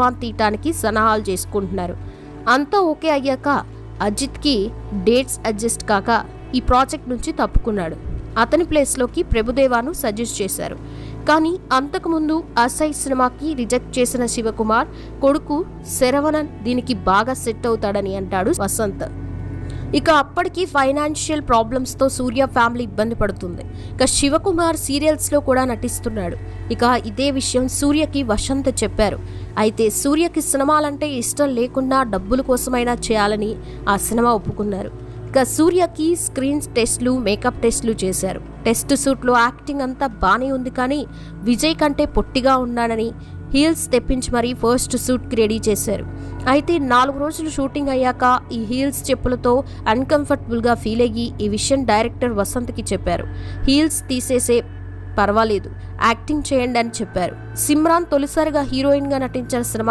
తీయటానికి సన్నాహాలు చేసుకుంటున్నారు. అంతా ఓకే అయ్యాక అజిత్కి డేట్స్ అడ్జస్ట్ కాక ఈ ప్రాజెక్ట్ నుంచి తప్పుకున్నాడు. అతని ప్లేస్లోకి ప్రభుదేవాను సజెస్ట్ చేశారు. కానీ అంతకుముందు అసై సినిమాకి రిజెక్ట్ చేసిన శివకుమార్ కొడుకు శరవణన్ దీనికి బాగా సెట్ అవుతాడని అంటాడు వసంత్. ఇక అప్పటికి ఫైనాన్షియల్ ప్రాబ్లమ్స్తో సూర్య ఫ్యామిలీ ఇబ్బంది పడుతుంది. ఇక శివకుమార్ సీరియల్స్లో కూడా నటిస్తున్నాడు. ఇక ఇదే విషయం సూర్యకి వసంత్ చెప్పారు. అయితే సూర్యకి సినిమాలంటే ఇష్టం లేకుండా డబ్బుల కోసమైనా చేయాలని ఆ సినిమా ఒప్పుకున్నారు. ఇక సూర్యకి స్క్రీన్ టెస్ట్లు, మేకప్ టెస్ట్లు చేశారు. టెస్ట్ సూట్లో యాక్టింగ్ అంతా బానే ఉంది, కానీ విజయ్ కంటే పొట్టిగా ఉన్నాడని హీల్స్ తెప్పించి మరీ ఫస్ట్ సూట్కి రెడీ చేశారు. అయితే 4 రోజులు షూటింగ్ అయ్యాక ఈ హీల్స్ చెప్పులతో అన్కంఫర్టబుల్గా ఫీల్ అయ్యి ఈ విషయం డైరెక్టర్ వసంత్కి చెప్పారు. హీల్స్ తీసేసే, పర్వాలేదు యాక్టింగ్ చేయండి అని చెప్పారు. సిమ్రాన్ తొలిసారిగా హీరోయిన్గా నటించిన సినిమా